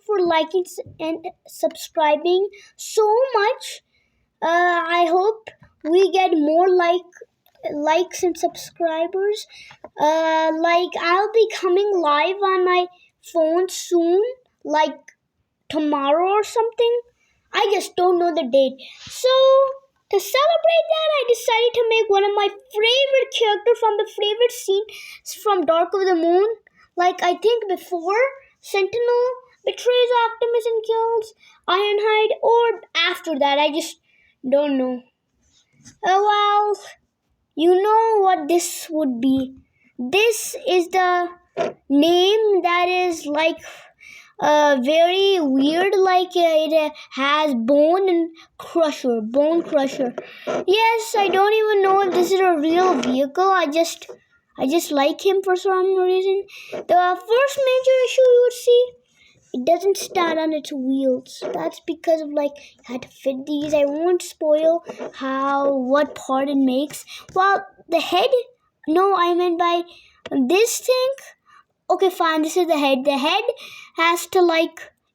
for liking and subscribing so much. I hope we get more likes and subscribers. I'll be coming live on my phone soon, like tomorrow or something. I just don't know the date. So to celebrate that, I decided to make one of my favorite characters from the favorite scene from Dark of the Moon. Like I think before Sentinel betrays Optimus and kills Ironhide, or after that, I just don't know. Well, you know what this would be. This is the name that is like very weird, like it has Bonecrusher. Yes, I don't even know if this is a real vehicle. I just like him for some reason. The first major issue you would see, it doesn't stand on its wheels. That's because of like you had to fit these. I won't spoil what part it makes. Well, the head. No, I meant by this thing. Okay, fine. This is the head. The head has to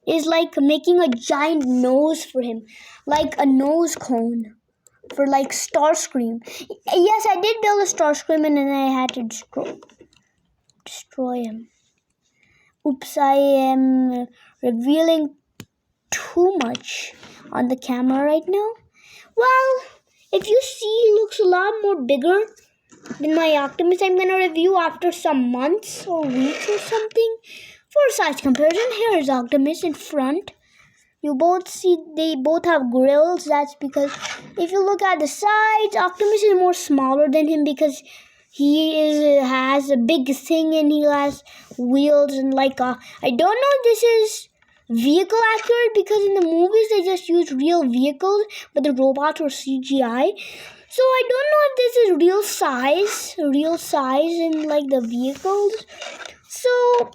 is like making a giant nose for him, like a nose cone for like Starscream. Yes, I did build a Starscream, and then I had to destroy him. Oops, I am revealing too much on the camera right now. Well, if you see, he looks a lot more bigger than my Optimus. I'm gonna review after some months or weeks or something. For size comparison, here is Optimus in front. You both see they both have grills. That's because if you look at the sides, Optimus is more smaller than him because has a big thing and he has wheels and I don't know if this is vehicle accurate because in the movies they just use real vehicles, but the robots were CGI. So I don't know if this is real size in like the vehicles. So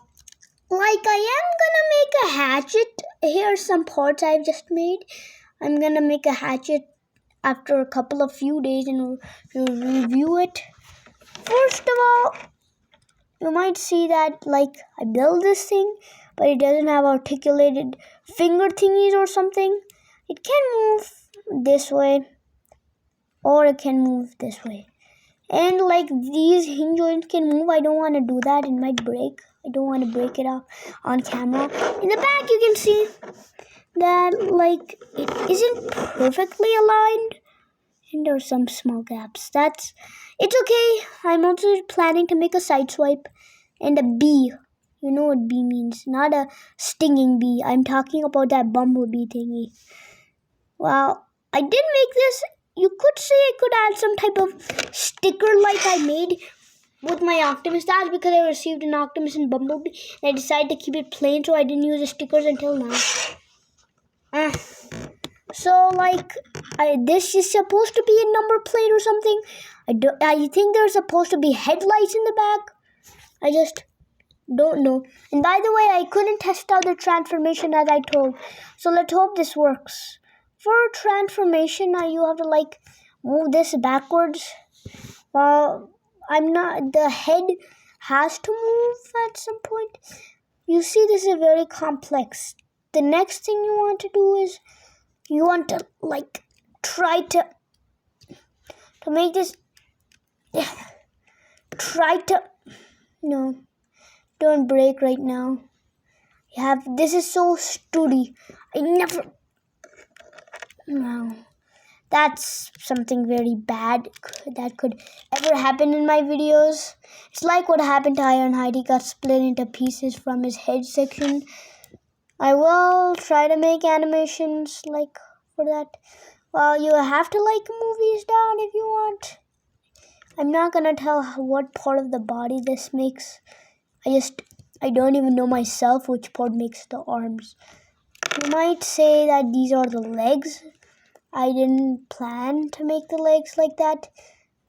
I am gonna make a hatchet. Here are some parts I've just made. I'm gonna make a hatchet after a few days and review it. First of all, you might see that I built this thing, but it doesn't have articulated finger thingies or something. It can move this way, or it can move this way. And these hinge joints can move. I don't want to do that. It might break. I don't want to break it off on camera. In the back, you can see that it isn't perfectly aligned. And there are some small gaps. It's okay. I'm also planning to make a side swipe and a bee. You know what bee means. Not a stinging bee. I'm talking about that bumblebee thingy. Well, I did make this. You could say I could add some type of sticker like I made with my Optimus. That's because I received an Optimus and Bumblebee. And I decided to keep it plain, so I didn't use the stickers until now. So this is supposed to be a number plate or something. I think there's supposed to be headlights in the back. I just don't know. And by the way, I couldn't test out the transformation as I told. So let's hope this works. For transformation, now you have to move this backwards. Well, the head has to move at some point. You see, this is very complex. The next thing you want to do is you want to try to make this. No, don't break right now. This is so sturdy. No, that's something very bad that could ever happen in my videos. It's like what happened to Ironhide. He got split into pieces from his head section. I will try to make animations for that. Well, you have to move these down if you want. I'm not gonna tell what part of the body this makes. I don't even know myself which part makes the arms. You might say that these are the legs. I didn't plan to make the legs like that.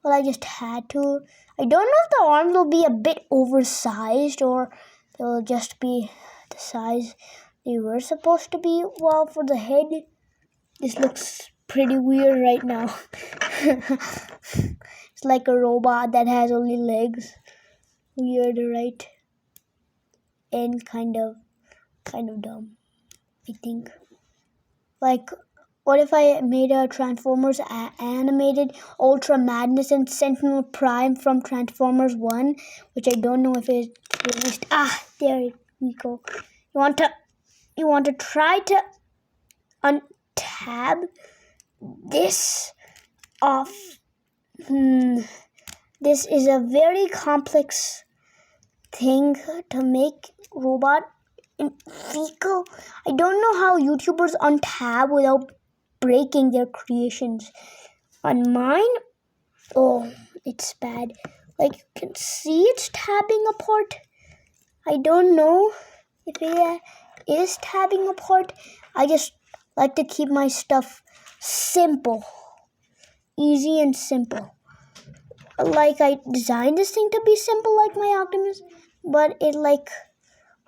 Well, I just had to. I don't know if the arms will be a bit oversized or they'll just be the size they were supposed to be. Well, for the head, this looks pretty weird right now. It's like a robot that has only legs. Weird, right? And kind of dumb. I think. Like, what if I made a Transformers animated Ultra Madness and Sentinel Prime from Transformers 1, which I don't know if it's released. There we go. You want to try to untab this off. This is a very complex thing to make robot in vehicle. I don't know how YouTubers untab without breaking their creations. On mine, it's bad. Like, you can see it's tabbing apart. I don't know if it is tabbing apart. I just like to keep my stuff simple. Easy and simple. Like, I designed this thing to be simple like my Optimus, but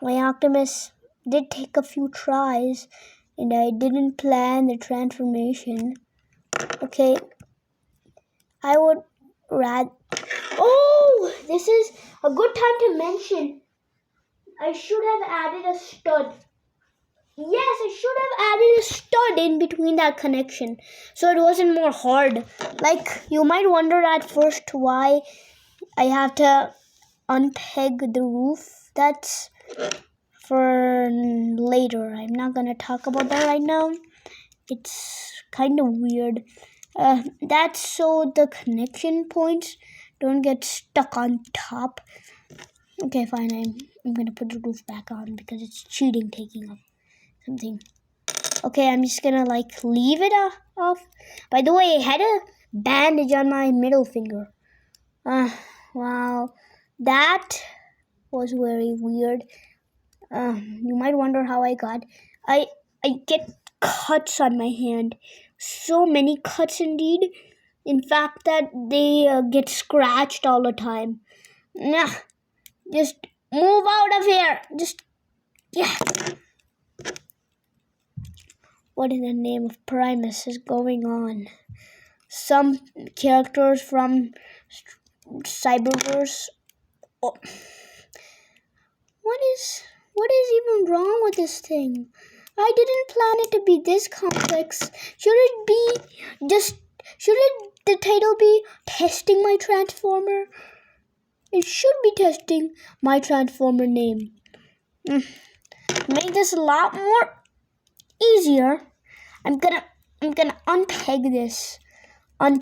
my Optimus did take a few tries, and I didn't plan the transformation. Okay, I would rather... Oh, this is a good time to mention. I should have added a stud. Yes, I should have added a stud in between that connection, so it wasn't more hard. Like, you might wonder at first why I have to unpeg the roof. That's for later. I'm not gonna talk about that right now. It's kind of weird. That's so the connection points don't get stuck on top. Okay, fine. I'm gonna put the roof back on because it's cheating taking up something. Okay, I'm just gonna leave it off. By the way, I had a bandage on my middle finger. Wow, that was very weird. You might wonder how I get cuts on my hand. So many cuts indeed. In fact, that they get scratched all the time. Nah, just move out of here. What in the name of Primus is going on? Some characters from Cyberverse. Oh. What is even wrong with this thing? I didn't plan it to be this complex. Should the title be Testing My Transformer? It should be Testing My Transformer name. Make this a lot more easier. I'm gonna unpeg this. And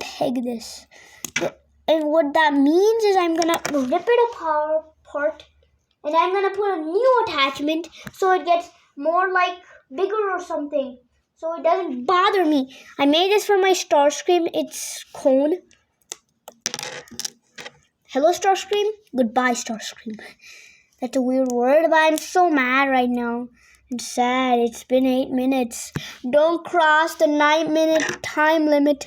what that means is I'm gonna rip it apart, and I'm gonna put a new attachment so it gets more bigger or something, so it doesn't bother me. I made this for my Starscream. It's cone. Hello, Starscream. Goodbye, Starscream. That's a weird word, but I'm so mad right now. It's sad. It's been 8 minutes. Don't cross the 9-minute time limit.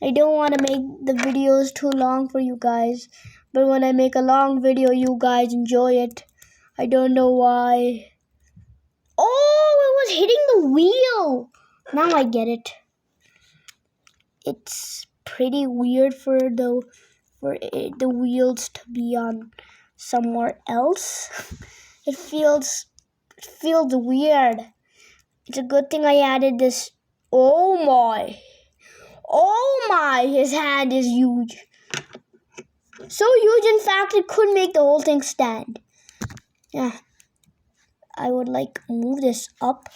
I don't want to make the videos too long for you guys. But when I make a long video, you guys enjoy it. I don't know why. Oh, it was hitting the wheel. Now I get it. It's pretty weird for the wheels to be on somewhere else. It feels weird. It's a good thing I added this. Oh my, his hand is huge. So huge, in fact, it could make the whole thing stand. Yeah. I would move this up.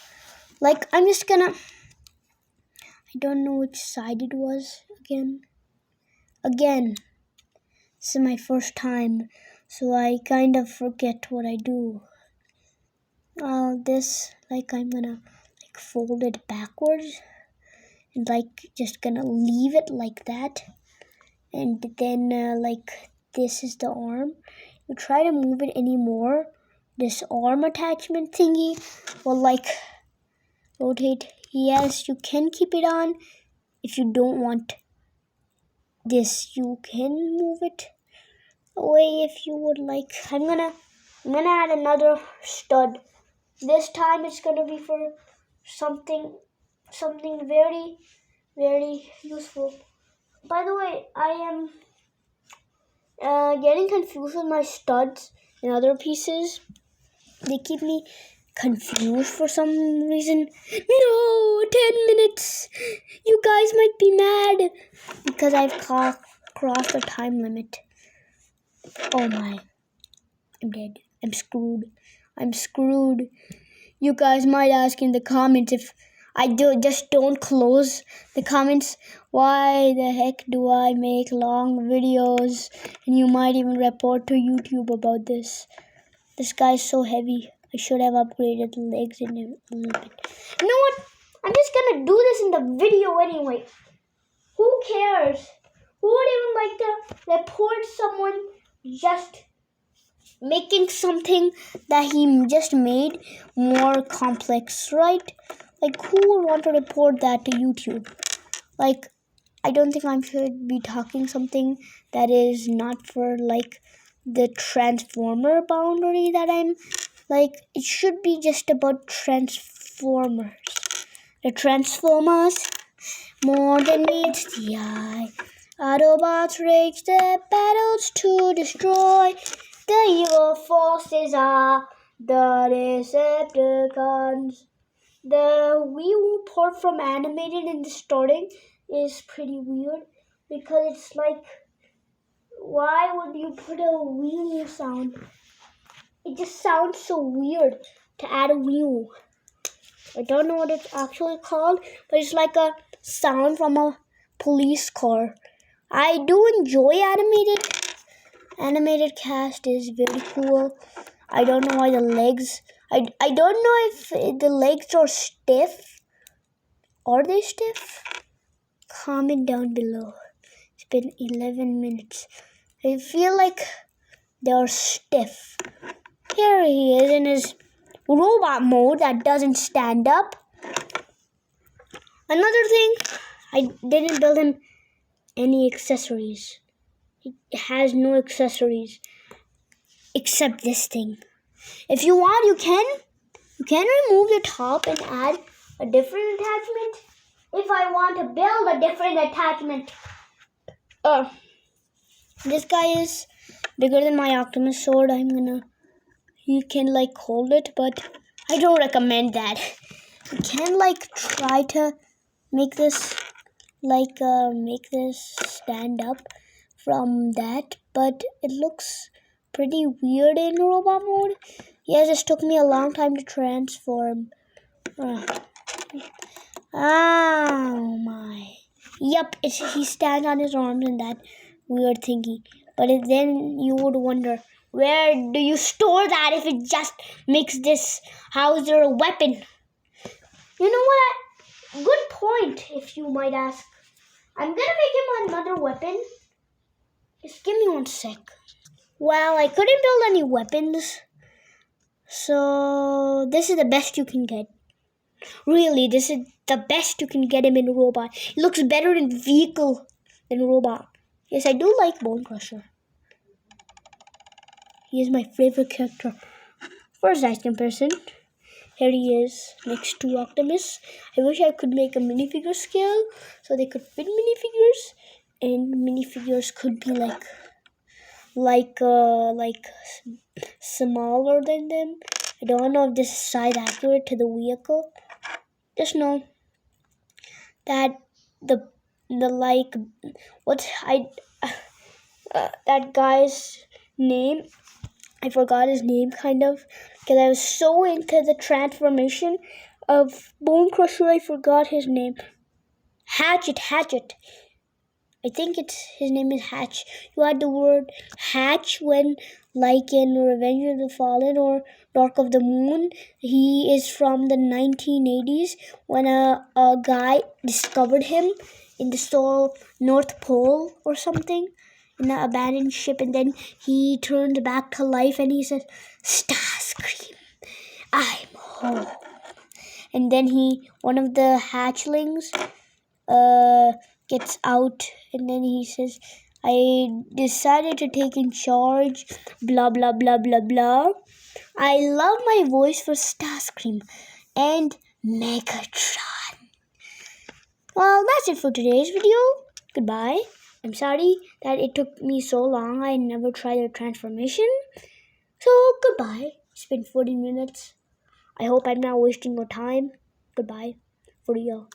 I'm just gonna... I don't know which side it was again. This is my first time, so I kind of forget what I do. This, I'm gonna fold it backwards and just gonna leave it like that. And then this is the arm. You try to move it anymore, this arm attachment thingy will rotate. Yes, you can keep it on. If you don't want this, you can move it away if you would like. I'm gonna add another stud. This time it's gonna be for something very, very useful. By the way, I am getting confused with my studs and other pieces. They keep me confused for some reason. No, 10 minutes. You guys might be mad because I've crossed the time limit. Oh my. I'm dead. I'm screwed. You guys might ask in the comments if I just don't close the comments. Why the heck do I make long videos? And you might even report to YouTube about this. This guy's so heavy. I should have upgraded the legs in a little bit. You know what? I'm just gonna do this in the video anyway. Who cares? Who would even like to report someone just making something that he just made more complex, right? Like, who would want to report that to YouTube? Like, I don't think I should be talking something that is not for, like, the Transformer boundary that I'm, like, it should be just about Transformers. The Transformers, more than meets the eye. Autobots rage their battles to destroy. The evil forces are the Decepticons. The Wii U port from animated and distorting is pretty weird because it's like, why would you put a Wii U sound? It just sounds so weird to add a Wii U. I don't know what it's actually called, but it's like a sound from a police car. I do enjoy animated. Animated cast is very cool. I don't know why the legs... I don't know if the legs are stiff. Are they stiff? Comment down below. It's been 11 minutes. I feel like they're stiff. Here he is in his robot mode that doesn't stand up. Another thing, I didn't build him any accessories. He has no accessories except this thing. If you want, you can remove the top and add a different attachment. If I want to build a different attachment. This guy is bigger than my Optimus sword. You can like hold it, but I don't recommend that. You can like try to make this stand up from that, but it looks pretty weird in robot mode. Yes, it took me a long time to transform. Oh my. Yep, he stands on his arms in that weird thingy. But then you would wonder, where do you store that if it just makes this Hauser a weapon? You know what? Good point, if you might ask. I'm gonna make him another weapon. Just give me 1 sec. Well, I couldn't build any weapons. So, this is the best you can get. Really, this is the best you can get him in a robot. It looks better in vehicle than robot. Yes, I do like Bonecrusher. He is my favorite character. First size comparison. Here he is next to Optimus. I wish I could make a minifigure scale so they could fit minifigures, and minifigures could be like smaller than them. I don't know if this is size accurate to the vehicle. Just know that that guy's name, I forgot his name kind of, because I was so into the transformation of Bonecrusher, I forgot his name. Hatchet. I think his name is Hatch. You add the word Hatch when, like in Revenge of the Fallen or Dark of the Moon. He is from the 1980s when a guy discovered him in the North Pole or something, in an abandoned ship, and then he turned back to life and he says, "Starscream, I'm home." And then one of the hatchlings gets out, and then he says, "I decided to take in charge, blah blah blah blah blah." I love my voice for Starscream and Megatron. Well, that's it for today's video. Goodbye. I'm sorry that it took me so long. I never tried a transformation. So, goodbye. It's been 40 minutes. I hope I'm not wasting your time. Goodbye for real.